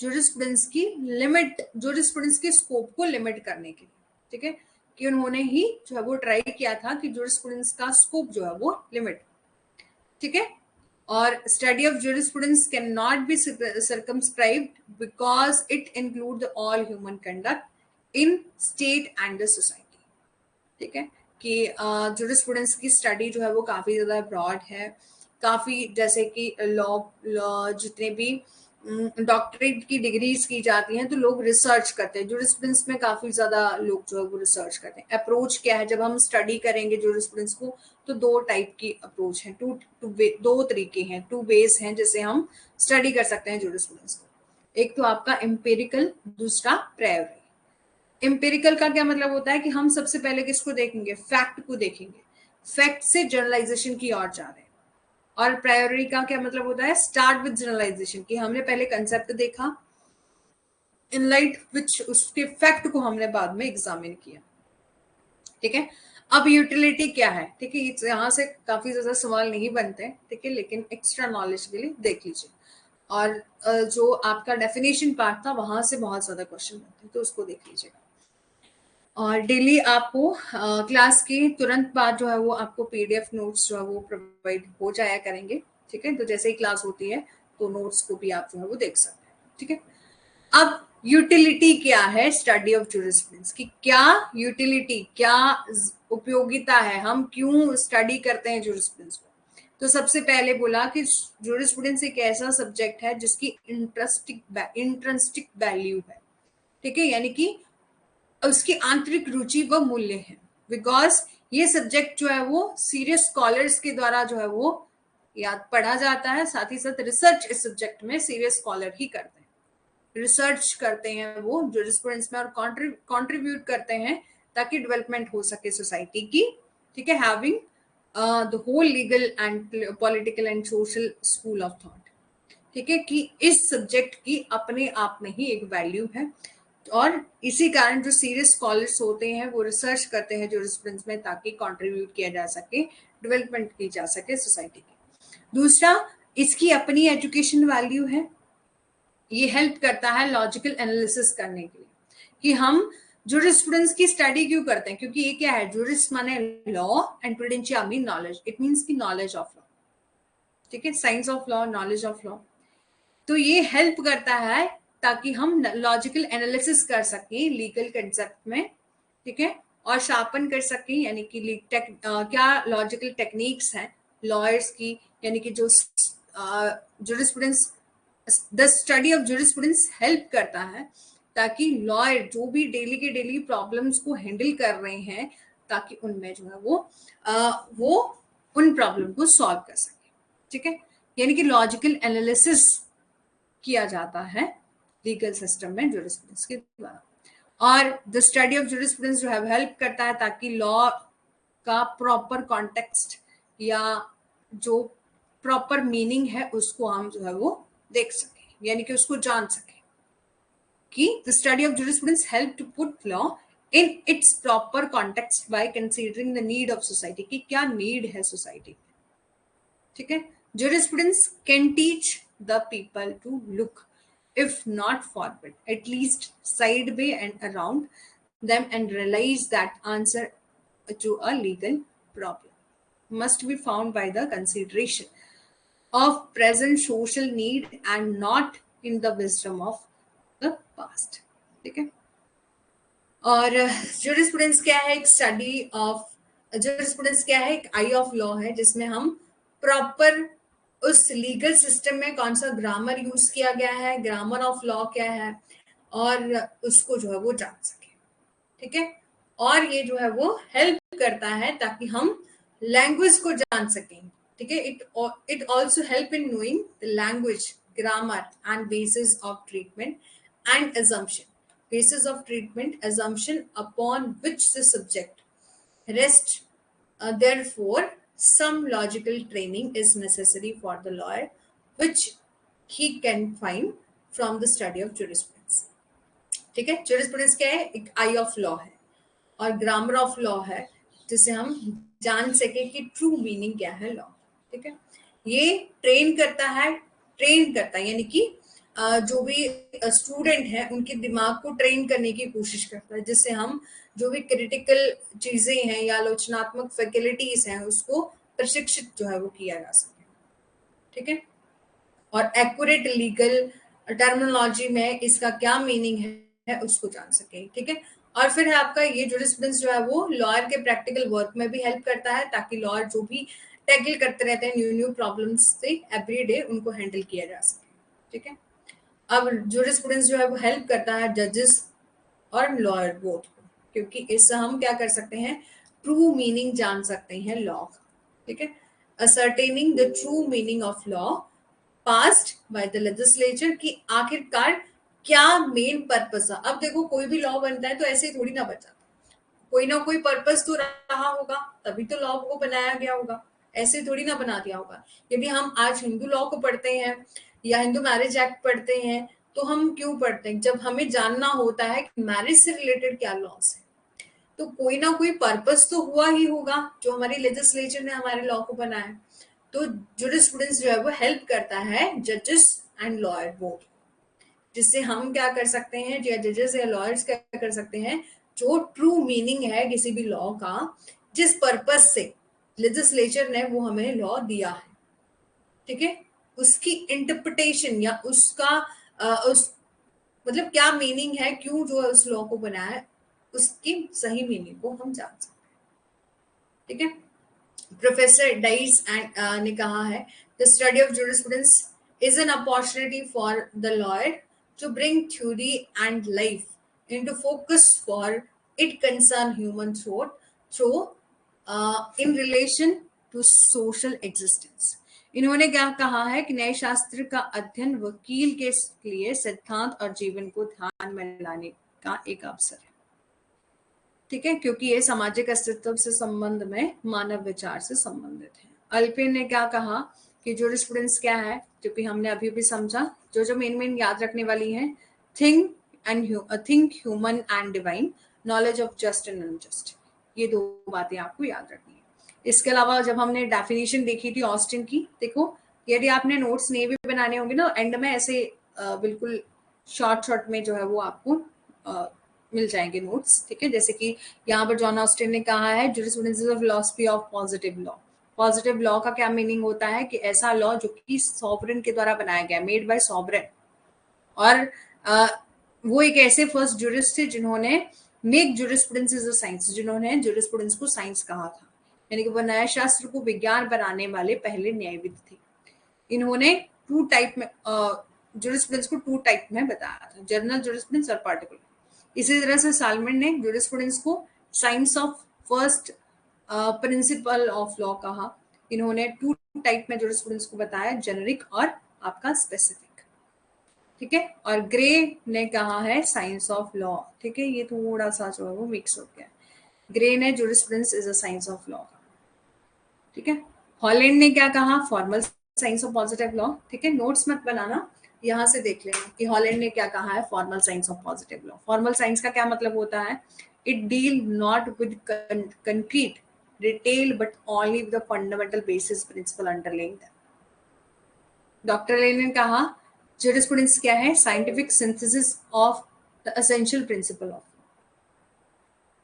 जूरिस्प्रूडेंस की लिमिट, जूरिस्प्रूडेंस के स्कोप को लिमिट करने के लिए, ठीक है, कि उन्होंने ही जो है वो ट्राई किया था कि जूरिस्प्रूडेंस का स्कोप जो है वो लिमिट, ठीक है। और study of jurisprudence can not be circumscribed because it include the all human conduct in state and the society, ठीक है, कि जूरिस्प्रूडेंस की स्टडी जो है वो काफी ज्यादा ब्रॉड है, काफी, जैसे कि लॉ जितने भी डॉक्टरेट की डिग्रीज की जाती हैं तो लोग रिसर्च करते हैं, जूरिस्प्रूडेंस में काफी ज्यादा लोग जो है वो रिसर्च करते हैं। अप्रोच क्या है, जब हम स्टडी करेंगे जूरिस्प्रूडेंस को तो दो टाइप की अप्रोच है, दो तरीके हैं, टू वेज हैं जिसे हम स्टडी कर सकते हैं जूरिस्प्रूडेंस को। एक तो आपका एम्पेरिकल, दूसरा प्रायोरी। एम्पेरिकल का क्या मतलब होता है कि हम सबसे पहले किसको देखेंगे, फैक्ट को देखेंगे, फैक्ट से जनरलाइजेशन की ओर जा रहे हैं। और प्रायोरी का क्या मतलब होता है, स्टार्ट विद जनरलाइजेशन, कि हमने पहले कंसेप्ट देखा, इन लाइट विच उसके फैक्ट को हमने बाद में एग्जामिन किया, ठीक है। अब यूटिलिटी क्या है, ठीक है, यहाँ से काफी ज्यादा सवाल नहीं बनते हैं, ठीक है, लेकिन एक्स्ट्रा नॉलेज के लिए देख लीजिए। और जो आपका डेफिनेशन पार्ट था वहां से बहुत ज्यादा क्वेश्चन बनते हैं, तो उसको देख लीजिएगा। और डेली आपको क्लास के तुरंत बाद जो है वो आपको पीडीएफ नोट्स जो है वो प्रोवाइड हो जाया करेंगे, ठीक है। तो जैसे ही क्लास होती है तो नोट्स को भी आप जो है वो देख सकते हैं, ठीक है। अब यूटिलिटी क्या है स्टडी ऑफ जूरिस्प्रूडेंस की, क्या यूटिलिटी, क्या उपयोगिता है, हम क्यों स्टडी करते हैं जूरिस्प्रूडेंस को। तो सबसे पहले बोला कि जूरिस्प्रूडेंस एक ऐसा सब्जेक्ट है जिसकी इंट्रिंसिक वैल्यू है, ठीक है, यानी कि उसकी आंतरिक रुचि व मूल्य है, बिकॉज ये सब्जेक्ट जो है वो सीरियस स्कॉलर्स के द्वारा जो है वो याद पढ़ा जाता है, साथ ही साथ रिसर्च इस सब्जेक्ट में सीरियस स्कॉलर ही करते हैं, रिसर्च करते हैं वो जूरिस्प्रूडेंस में, और कंट्रीब्यूट करते हैं ताकि डेवलपमेंट हो सके सोसाइटी की, ठीक है, having the whole legal and political and social school of thought, ठीक है, कि इस सब्जेक्ट की अपने आप में ही एक वैल्यू है। और इसी कारण जो सीरियस स्कॉलर्स होते हैं वो रिसर्च करते हैं जूरिस्प्रूडेंस में ताकि कंट्रीब्यूट किया जा सके, डेवलपमेंट की जा सके सोसाइटी की। दूसरा, इसकी अपनी एजुकेशन वैल्यू है, ये हेल्प करता है लॉजिकल एनालिसिस करने के लिए, कि हम जूरिस्प्रूडेंस की स्टडी क्यों करते हैं, क्योंकि ये क्या है, जूरिस्ट माने law and prudentia mean knowledge, it means की नॉलेज ऑफ लॉ, ठीक है, science of law, knowledge of law. तो ये हेल्प करता है ताकि हम लॉजिकल एनालिसिस कर सकें लीगल कंसेप्ट में, ठीक है, और शार्पन कर सकें, यानी कि क्या लॉजिकल टेक्निक्स हैं लॉयर्स की, यानी कि जो jurisprudence, the study of jurisprudence help करता है ताकि लॉयर जो भी डेली के डेली प्रॉब्लम्स को हैंडल कर रहे हैं ताकि उनमें जो है वो उन प्रॉब्लम को सॉल्व कर सके, ठीक है, यानी कि लॉजिकल एनालिसिस किया जाता है लीगल सिस्टम में जूरिस्प्रूडेंस के द्वारा। और द स्टडी ऑफ जूरिस्प्रूडेंस जो है हेल्प करता है ताकि लॉ का प्रॉपर कॉन्टेक्स्ट या जो प्रॉपर मीनिंग है उसको हम जो है वो देख सके, यानी कि उसको जान सके, कि the study of jurisprudence help to put law in its proper context by considering the need of society, की क्या नीड है सोसाइटी, ठीक है। Jurisprudence can teach the people to look, if not forward, at least sideway and around them, and realize that answer to a legal problem must be found by the consideration of present social need and not in the wisdom of the past, ठीक है। और जूरिस्प्रूडेंस क्या है, एक स्टडी ऑफ जूरिस्प्रूडेंस क्या है, एक आई ऑफ लॉ है जिसमें हम प्रॉपर उस लीगल सिस्टम में कौन सा ग्रामर यूज किया गया है, ग्रामर ऑफ लॉ क्या है, और उसको जो है वो जान सके, ठीक है। और ये जो है वो हेल्प करता है ताकि हम लैंग्वेज को जान सकें, ठीक है। It also help in knowing the language, grammar and bases of treatment and assumption, basis of treatment, assumption upon which the subject rests. Therefore, some logical training is necessary for the lawyer, which he can find from the study of jurisprudence, ठीक है। jurisprudence क्या है, एक आई ऑफ लॉ है, और ग्रामर ऑफ लॉ है जिसे हम जान सके कि ट्रू मीनिंग क्या है लॉ, ठीक है। ये ट्रेन करता है यानी कि जो भी स्टूडेंट है उनके दिमाग को ट्रेन करने की कोशिश करता है, जिससे हम जो भी क्रिटिकल चीजें हैं या आलोचनात्मक फैकल्टीज हैं उसको प्रशिक्षित जो है वो किया जा सके। ठीक है, और एक्यूरेट लीगल टर्मिनोलॉजी में इसका क्या मीनिंग है उसको जान सके। ठीक है, और फिर है आपका ये जुरिस्प्रूडेंस जो है वो लॉयर के प्रैक्टिकल वर्क में भी हेल्प करता है, ताकि लॉयर जो भी टैकल करते रहते हैं न्यू न्यू प्रॉब्लम्स से एवरी डे, उनको हैंडल किया जा सके। ठीक है, अब जुरिस्प्रूडेंस जो है वो हेल्प करता है जजेस और लॉयर बोथ को, क्योंकि इससे हम क्या कर सकते हैं, ट्रू मीनिंग जान सकते हैं लॉ। ठीक है, ascertaining the true meaning of law passed by the legislature, की आखिरकार क्या मेन पर्पस है। अब देखो कोई भी लॉ बनता है तो ऐसे ही थोड़ी ना बन जाता, कोई ना कोई पर्पस तो रहा होगा, तभी तो लॉ को बनाया गया होगा, ऐसे थोड़ी ना बना दिया होगा। यदि हम आज हिंदू लॉ को पढ़ते हैं या हिंदू मैरिज एक्ट पढ़ते हैं तो हम क्यों पढ़ते हैं, जब हमें जानना होता है कि मैरिज से रिलेटेड क्या लॉस है, तो कोई ना कोई पर्पस तो हुआ ही होगा जो हमारी लेजिस्लेचर ने हमारे लॉ को बनाया। तो जुरिस्प्रूडेंस जो है वो हेल्प करता है जजेस एंड लॉयर बोथ, जिससे हम क्या कर सकते हैं, या जजेस या लॉयर्स क्या कर सकते हैं, जो ट्रू मीनिंग है किसी भी लॉ का, जिस पर्पस से लेजिस्लेचर ने वो हमें लॉ दिया है, ठीक है, उसकी इंटरप्रिटेशन या उसका उस मतलब क्या मीनिंग है, क्यों जो है उस लॉ को बनाया है, उसकी सही मीनिंग को हम जान सकते हैं। ठीक है, प्रोफेसर डाइस एंड ने कहा है, the study of jurisprudence is an opportunity for the lawyer to bring theory and life into focus for it concern human thought through in relation to social existence. इन्होंने क्या कहा है कि न्याय शास्त्र का अध्ययन वकील के लिए सिद्धांत और जीवन को ध्यान में लाने का एक अवसर है। ठीक है, क्योंकि ये सामाजिक अस्तित्व से संबंध में मानव विचार से संबंधित है। अल्पिन ने क्या कहा कि जुरिस्प्रूडेंस क्या है, जो कि हमने अभी भी समझा, जो मेन याद रखने वाली है, think human and divine, knowledge of just and unjust, ये दो बातें आपको याद रखनी है। इसके अलावा जब हमने डेफिनेशन देखी थी ऑस्टिन की, देखो यदि आपने नोट्स नहीं भी बनाने होंगे ना, एंड में ऐसे बिल्कुल शॉर्ट में जो है वो आपको मिल जाएंगे नोट्स। ठीक है, जैसे कि यहाँ पर जॉन ऑस्टिन ने कहा है, jurisprudence is a philosophy of positive law. Positive law का क्या मीनिंग होता है कि ऐसा लॉ जो कि सॉवरेन के द्वारा बनाया गया, मेड बाय सॉवरेन, और वो एक ऐसे फर्स्ट जुरिस्ट थे जिन्होंने make jurisprudence is a science, जिन्होंने जुरिस्प्रूडेंस को साइंस कहा था, यानी कि वो न्याय शास्त्र को विज्ञान बनाने वाले पहले न्यायविद थे। इन्होंने टू टाइप में जुरिस्प्रूडेंस को टू टाइप में बताया था, जनरल जुरिस्प्रूडेंस और पार्टिकुलर। इसी तरह से साल्मन ने जुरिस्प्रूडेंस को science of first principle of law कहा। इन्होंने टू टाइप में जुरिस्प्रूडेंस को बताया, जेनरिक और आपका स्पेसिफिक। ठीक है, और ग्रे ने कहा है साइंस ऑफ लॉ। ठीक है, ये थोड़ा सा जो है वो मिक्स हो गया। ग्रे ने jurisprudence is a science of law. ठीक है, हॉलैंड ने क्या कहा, formal science of positive law. ठीक है, नोट्स मत बनाना, यहाँ से देख लेना कि हॉलैंड ने क्या कहा है, formal science of positive law. Formal science का क्या मतलब होता है, it deal not with concrete detail but only with the fundamental basis principle underlying that. Doctor Lee ने कहा जुरिस्प्रूडेंस क्या है, scientific synthesis of the essential principle of.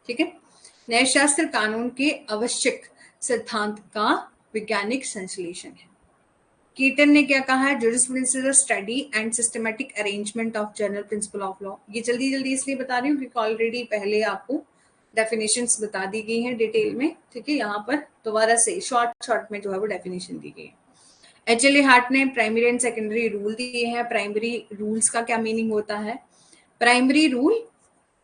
ठीक है, न्यायशास्त्र कानून के आवश्यक सिद्धांत का वैज्ञानिक संश्लेषण है। कीटन ने क्या कहा है, jurisprudence is a study and systematic arrangement of general principle of law. ये जल्दी जल्दी इसलिए बता रही हूँ क्योंकि ऑलरेडी पहले आपको डेफिनेशंस बता दी गई हैं डिटेल में। ठीक है, यहाँ पर दोबारा से शॉर्ट में जो है वो डेफिनेशन दी गई है। HLA हार्ट ने प्राइमरी एंड सेकेंडरी रूल दिए हैं। प्राइमरी रूल्स का क्या मीनिंग होता है, प्राइमरी रूल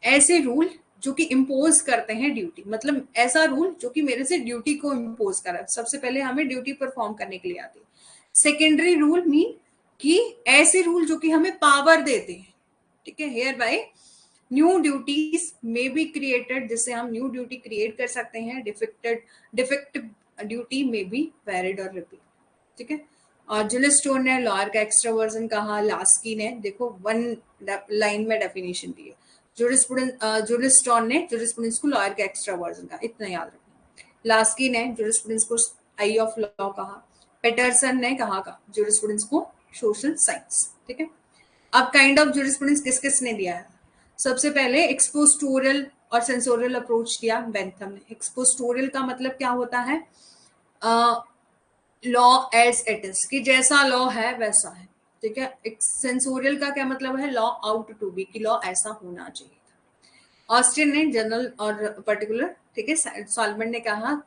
ऐसे रूल जो कि इम्पोज करते हैं ड्यूटी, मतलब ऐसा रूल जो कि मेरे से ड्यूटी को इम्पोज कर रहा है, सबसे पहले हमें ड्यूटी परफॉर्म करने के लिए आती है। सेकेंडरी रूल मीन कि ऐसे रूल जो कि हमें पावर देते हैं। ठीक है, hereby new duties may be created, जिससे हम न्यू ड्यूटी क्रिएट कर सकते हैं। Defective duty may be valid और रिपीट। ठीक है, और जुलिस स्टोन ने लॉयर का एक्स्ट्रा वर्जन कहा। लास्की ने देखो वन लाइन में डेफिनेशन दी है। जुलिस स्टोन ने जुरिस्प्रूडेंस को लॉयर का एक्स्ट्रा वर्जन कहा, इतना याद रखना। लास्की ने जुरिस्प्रूडेंस को आई ऑफ लॉ कहा। पेटरसन ने कहा जुरिस्प्रूडेंस को सोशल साइंस। ठीक है, अब काइंड ऑफ जूरिस्प्रूडेंस किस किसने दिया है? सबसे पहले एक्सपोस्टोरियल और सेंसोरियल अप्रोच दिया बेंथम ने। एक्सपोस्टोरियल का मतलब क्या होता है? लॉ एज इट इज, कि जैसा लॉ है वैसा है, ठीक है। सेंसोरियल का क्या मतलब है? लॉ आउट टू बी, कि लॉ ऐसा होना चाहिए था। ऑस्टिन ने जनरल और पर्टिकुलर, ठीक है। सॉल्वेंट ने कहा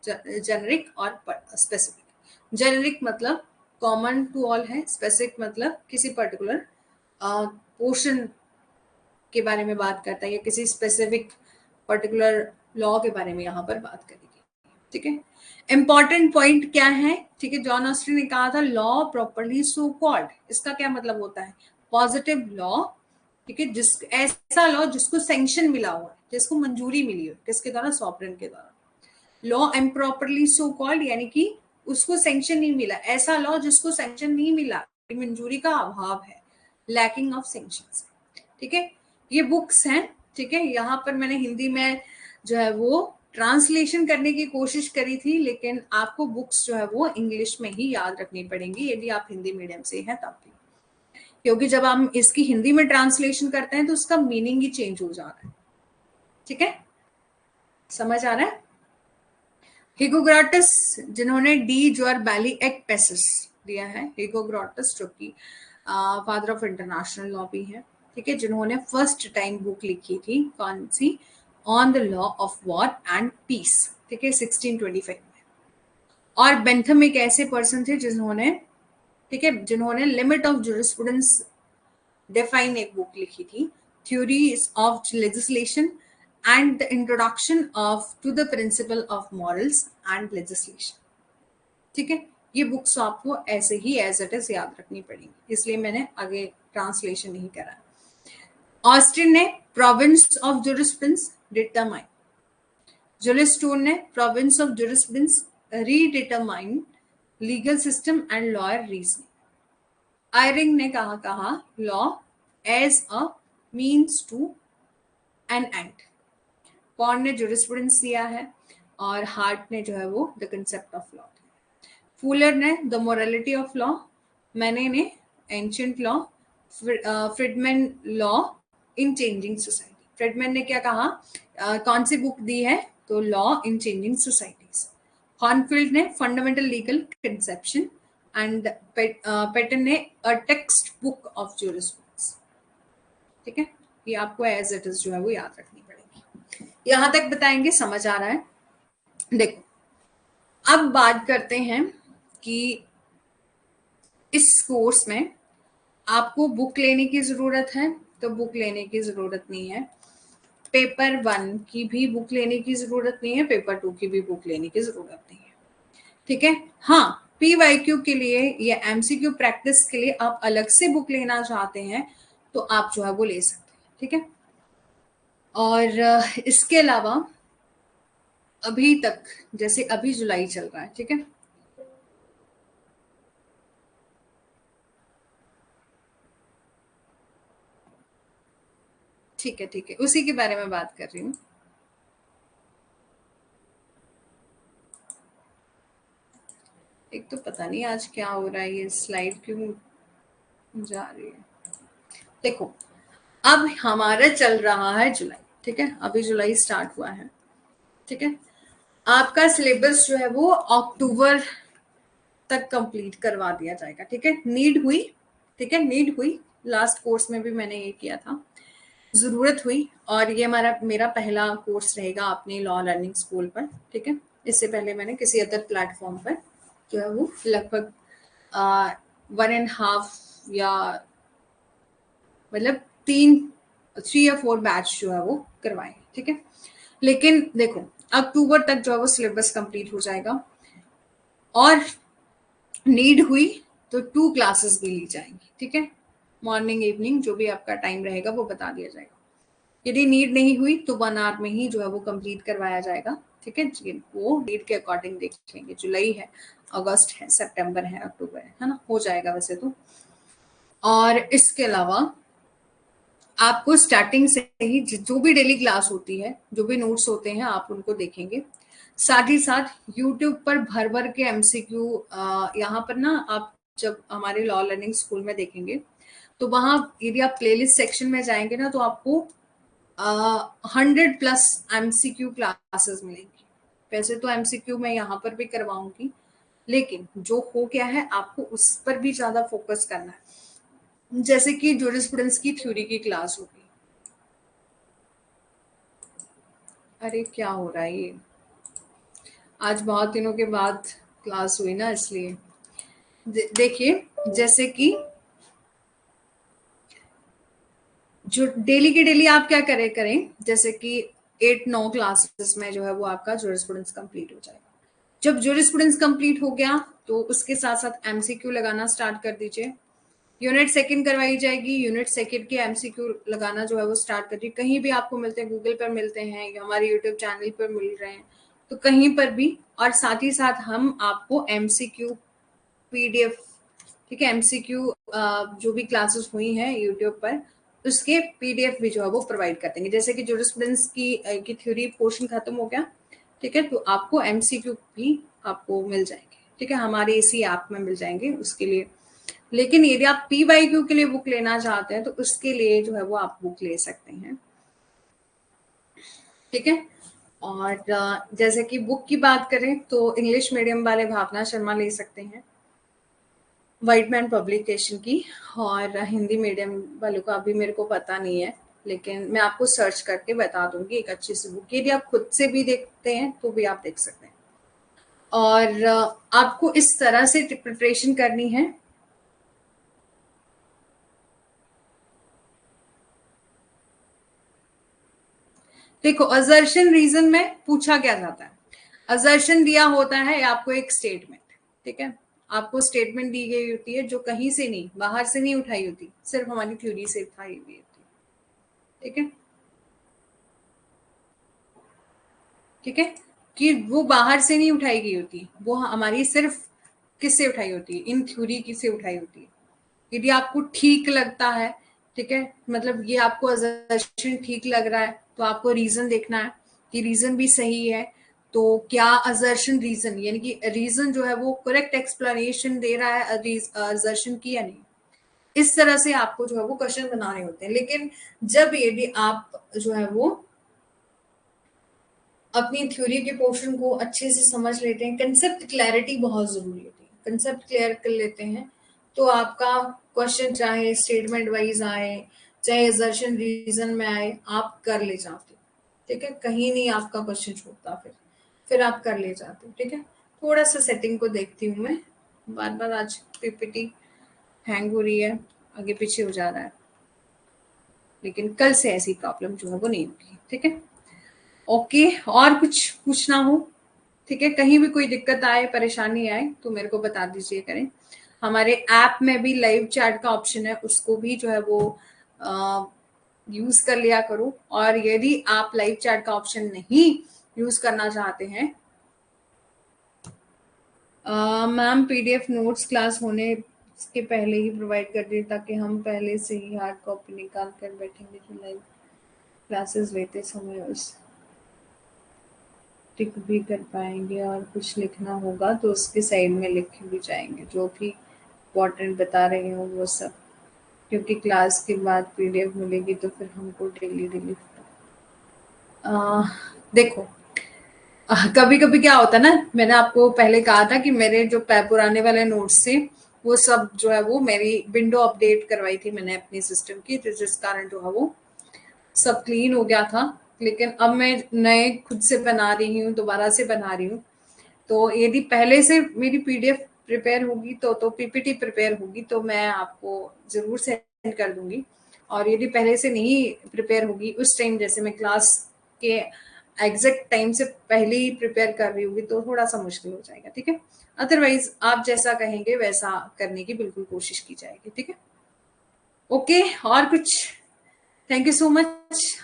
जेनरिक और स्पेसिफिक। जेनरिक मतलब कॉमन टू ऑल है, स्पेसिफिक मतलब किसी पर्टिकुलर पोर्शन के बारे में बात करता है या किसी स्पेसिफिक पर्टिकुलर लॉ के बारे में यहाँ पर बात करेगी, ठीक है। इंपॉर्टेंट पॉइंट क्या है? ठीक है, जॉन ऑस्टिन ने कहा था लॉ प्रॉपर्ली सो कॉल्ड, इसका क्या मतलब होता है? पॉजिटिव लॉ, ठीक है, जिस ऐसा लॉ जिसको सैंक्शन मिला हुआ है, जिसको मंजूरी मिली हो, किसके द्वारा? सॉवरेन के द्वारा। लॉ इम्प्रॉपरली सो कॉल्ड यानी कि उसको सैंक्शन नहीं मिला, ऐसा लॉ जिसको सैंक्शन नहीं मिला, मंजूरी का अभाव है, लैकिंग ऑफ सैंक्शंस, ठीक है। ये बुक्स हैं, ठीक है। यहाँ पर मैंने हिंदी में जो है वो ट्रांसलेशन करने की कोशिश करी थी, लेकिन आपको बुक्स जो है वो इंग्लिश में ही याद रखनी पड़ेंगी यदि आप हिंदी मीडियम से हैं तब भी, क्योंकि जब हम इसकी हिंदी में ट्रांसलेशन करते हैं तो उसका मीनिंग ही चेंज हो जा रहा है, ठीक है। समझ आ रहा है? हिपोक्रेटस जिन्होंने डी ज्वर बैली एक पेसिस दिया है, हिपोक्रेटस जो कि फादर ऑफ इंटरनेशनल लॉ भी है, ठीक है, जिन्होंने फर्स्ट टाइम बुक लिखी थी, कौन सी? On the law of war and peace, ठीक है, 1625 में। और बेंथम एक ऐसे पर्सन थे जिन्होंने, ठीक है, जिन्होंने लिमिट ऑफ जूरिस्प्रूडेंस डिफाइन एक बुक लिखी थी, theories of legislation and the introduction of to the principle of morals and legislation, ठीक है। ये बुक्स आपको ऐसे ही एज इट इज याद रखनी पड़ेगी, इसलिए मैंने आगे ट्रांसलेशन नहीं करा। ऑस्टिन ने province of jurisprudence determine, Julius Stone ने province of jurisprudence redetermine legal system and lawyer reasoning. Ihering ने कहा law as a means to an end. Pound ने जूरिस्प्रूडेंस दिया है और हार्ट ने जो है वो the concept of law. Fuller ने the morality of law, Maine ने ancient law, Friedmann law in changing society. Friedmann ने क्या कहा? कौन सी बुक दी है? तो law in changing societies. Hohfeld ने fundamental legal conception and Paton ने a text book of jurisprudence, ठीक है। ये आपको एज इट इज जो है वो याद रखनी पड़ेगी। यहां तक बताएंगे, समझ आ रहा है? देखो, अब बात करते हैं कि इस कोर्स में आपको बुक लेने की जरूरत है, तो बुक लेने की जरूरत नहीं है। पेपर 1 की भी बुक लेने की जरूरत नहीं है, पेपर 2 की भी बुक लेने की जरूरत नहीं है, ठीक है। हाँ, PYQ के लिए या MCQ प्रैक्टिस के लिए आप अलग से बुक लेना चाहते हैं तो आप जो है वो ले सकते हैं, ठीक है। और इसके अलावा अभी तक, जैसे अभी जुलाई चल रहा है, ठीक है, ठीक है, ठीक है, उसी के बारे में बात कर रही हूँ। एक तो पता नहीं आज क्या हो रहा है, ये स्लाइड क्यों जा रही है। देखो, अब हमारा चल रहा है जुलाई, ठीक है, अभी जुलाई स्टार्ट हुआ है, ठीक है। आपका सिलेबस जो है वो अक्टूबर तक कंप्लीट करवा दिया जाएगा, ठीक है। नीड हुई, ठीक है, नीड हुई, लास्ट कोर्स में भी मैंने ये किया था, जरूरत हुई, और ये मेरा पहला कोर्स रहेगा अपने लॉ लर्निंग स्कूल पर, ठीक है। इससे पहले मैंने किसी अदर प्लेटफॉर्म पर जो है वो लगभग 1.5 या मतलब 3 या 4 बैच जो है वो करवाए, ठीक है। लेकिन देखो, अक्टूबर तक जो है वो सिलेबस कंप्लीट हो जाएगा, और नीड हुई तो 2 क्लासेस भी ली जाएंगी, ठीक है। मॉर्निंग इवनिंग जो भी आपका टाइम रहेगा वो बता दिया जाएगा। यदि नीड नहीं हुई तो 1 आवर में ही जो है वो कंप्लीट करवाया जाएगा, ठीक है। वो नीड के अकॉर्डिंग देख लेंगे, जुलाई है, अगस्त है, सितंबर है, अक्टूबर है ना, हो जाएगा वैसे तो। और इसके अलावा आपको स्टार्टिंग से ही जो भी डेली क्लास होती है, जो भी नोट्स होते हैं, आप उनको देखेंगे। साथ ही साथ यूट्यूब पर भर भर के MCQ, यहाँ पर ना आप जब हमारे लॉ लर्निंग स्कूल में देखेंगे तो वहां यदि आप प्लेलिस्ट सेक्शन में जाएंगे ना तो आपको 100+ MCQ क्लासेस मिलेंगी। वैसे तो MCQ मैं यहाँ पर भी करवाऊंगी, लेकिन जो हो गया है आपको उस पर भी ज्यादा फोकस करना है। जैसे कि जूरिस्प्रूडेंस की थ्योरी की क्लास होगी। अरे क्या हो रहा है ये, आज बहुत दिनों के बाद क्लास हुई ना, इसलिए देखिए जैसे कि जो डेली के डेली आप क्या करें, जैसे कि 8-9 क्लासेस में जो है वो आपका जूरिस्प्रूडेंस कंप्लीट हो जाएगा। जब जूरिस्प्रूडेंस कंप्लीट हो गया तो उसके साथ साथ MCQ लगाना स्टार्ट कर दीजिए। यूनिट सेकंड करवाई जाएगी, यूनिट सेकंड के MCQ लगाना जो है वो स्टार्ट करिए। कहीं भी आपको मिलते हैं, गूगल पर मिलते हैं या हमारे यूट्यूब चैनल पर मिल रहे हैं, तो कहीं पर भी। और साथ ही साथ हम आपको MCQ PDF, ठीक है, MCQ जो भी क्लासेस हुई हैं यूट्यूब पर उसके PDF भी जो है वो प्रोवाइड कर देंगे। जैसे कि जूरिस्प्रूडेंस की थ्योरी पोर्शन खत्म हो गया, ठीक है, तो आपको MCQ भी आपको मिल जाएंगे, ठीक है, हमारे इसी ऐप में मिल जाएंगे उसके लिए। लेकिन यदि आप PYQ के लिए बुक लेना चाहते हैं तो उसके लिए जो है वो आप बुक ले सकते हैं, ठीक है। और जैसे कि बुक की बात करें तो इंग्लिश मीडियम वाले भावना शर्मा ले सकते हैं, व्हाइट मैन पब्लिकेशन की। और हिंदी मीडियम वालों का अभी मेरे को पता नहीं है, लेकिन मैं आपको सर्च करके बता दूंगी एक अच्छी सी बुक। यदि आप खुद से भी देखते हैं तो भी आप देख सकते हैं। और आपको इस तरह से प्रिपरेशन करनी है। देखो, असर्शन रीजन में पूछा क्या जाता है, असर्शन दिया होता है आपको एक स्टेटमेंट, ठीक है, आपको स्टेटमेंट दी गई होती है जो कहीं से नहीं, बाहर से नहीं उठाई होती, सिर्फ हमारी थ्योरी से उठाई हुई होती है, ठीक है, ठीक है, कि वो बाहर से नहीं उठाई गई होती, वो हमारी सिर्फ किससे उठाई होती है, इन थ्योरी की से उठाई होती है। यदि आपको ठीक लगता है, ठीक है, मतलब ये आपको असर्शन ठीक लग रहा है तो आपको रीजन देखना है कि रीजन भी सही है। तो क्या असर्शन रीजन, यानी कि रीजन जो है वो करेक्ट एक्सप्लेनेशन दे रहा है असर्शन की या नहीं। इस तरह से आपको जो है वो क्वेश्चन बनाने होते हैं। लेकिन जब यदि आप जो है वो अपनी थ्योरी के पोर्शन को अच्छे से समझ लेते हैं, कंसेप्ट क्लैरिटी बहुत जरूरी होती है, कंसेप्ट क्लियर कर लेते हैं तो आपका क्वेश्चन चाहे स्टेटमेंट वाइज आए चाहे असर्शन रीजन में आए, आप कर ले जाते हो, ठीक है, कहीं नहीं आपका क्वेश्चन छूटता, फिर आप कर ले जाते हो, ठीक है। थोड़ा सा सेटिंग को देखती हूँ मैं, बार बार आज PPT हैंग हो रही है, आगे पीछे हो जा रहा है, लेकिन कल से ऐसी प्रॉब्लम जो है वो नहीं होगी, ठीक है। ओके, और कुछ पूछना हो, ठीक है, कहीं भी कोई दिक्कत आए परेशानी आए तो मेरे को बता दीजिए करें। हमारे ऐप में भी लाइव चैट का ऑप्शन है, उसको भी जो है वो यूज कर लिया करो। और यदि आप लाइव चैट का ऑप्शन नहीं यूज करना चाहते हैं, मैम PDF नोट्स क्लास होने के पहले ही प्रोवाइड कर दिए ताकि हम पहले से ही हार्ड कॉपी निकाल कर बैठेंगे जो लाइव क्लासेस लेते समय उस टिक भी कर पाएंगे, और कुछ लिखना होगा तो उसके साइड में लिख भी जाएंगे जो भी इम्पोर्टेंट बता रहे हो वो सब, क्योंकि क्लास के बाद PDF मिलेगी तो फिर हमको डेली डेली देखो, कभी कभी क्या होता है ना, मैंने आपको पहले कहा था कि मेरे जो पुराने वाले नोट्स थे वो सब जो है वो मेरी विंडो अपडेट करवाई थी मैंने अपने सिस्टम की, तो जिस कारण जो है वो सब क्लीन हो गया था। लेकिन अब मैं नए खुद से बना रही हूँ, दोबारा से बना रही हूँ। तो यदि पहले से मेरी PDF प्रिपेयर होगी तो PPT प्रिपेयर होगी तो मैं आपको जरूर सेंड कर दूंगी। और यदि पहले से नहीं प्रिपेयर होगी, उस टाइम जैसे मैं क्लास के एग्जैक्ट टाइम से पहले ही प्रिपेयर कर रही होगी तो थोड़ा सा मुश्किल हो जाएगा, ठीक है। अदरवाइज आप जैसा कहेंगे वैसा करने की बिल्कुल कोशिश की जाएगी, ठीक है। ओके, और कुछ? Thank you so much.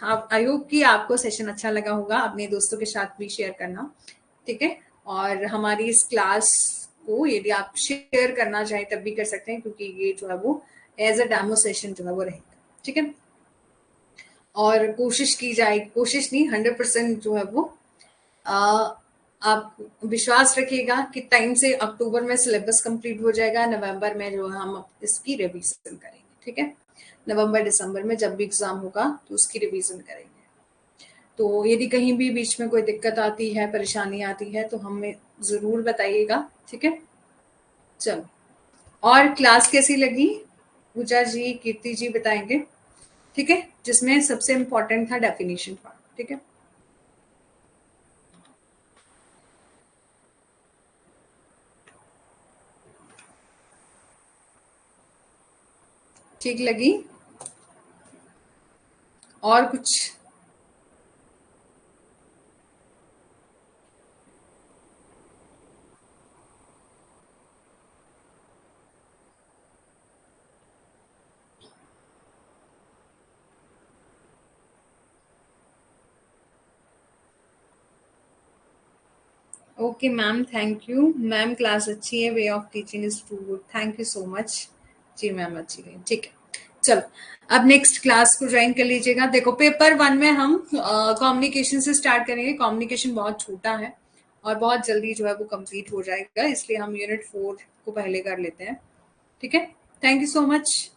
आप, आई होप कि आपको सेशन अच्छा लगा होगा, अपने दोस्तों के साथ भी शेयर करना, ठीक है। और हमारी इस क्लास को यदि आप शेयर करना चाहें तब भी कर सकते हैं, क्योंकि ये जो है वो एज अ डेमो सेशन जो है वो रहेगा, ठीक है। और कोशिश की जाए, कोशिश नहीं 100% जो है वो आप विश्वास रखिएगा कि टाइम से अक्टूबर में सिलेबस कंप्लीट हो जाएगा, नवंबर में जो हम इसकी रिवीजन करेंगे, ठीक है। नवंबर दिसंबर में जब भी एग्जाम होगा तो उसकी रिवीजन करेंगे। तो यदि कहीं भी बीच में कोई दिक्कत आती है, परेशानी आती है, तो हमें जरूर बताइएगा, ठीक है। चलो, और क्लास कैसी लगी पूजा जी, कीर्ति जी बताएंगे, ठीक है, जिसमें सबसे इंपॉर्टेंट था डेफिनेशन पार्ट, ठीक है। ठीक लगी? और कुछ? Okay ma'am, thank you ma'am, class अच्छी है, way of teaching is too good, thank you so much. जी मैम, अच्छी रही, ठीक है। चलो, अब नेक्स्ट क्लास को ज्वाइन कर लीजिएगा। देखो, पेपर 1 में हम कम्युनिकेशन से स्टार्ट करेंगे। कम्युनिकेशन बहुत छोटा है और बहुत जल्दी जो है वो कंप्लीट हो जाएगा, इसलिए हम यूनिट 4 को पहले कर लेते हैं, ठीक है। Thank you so much.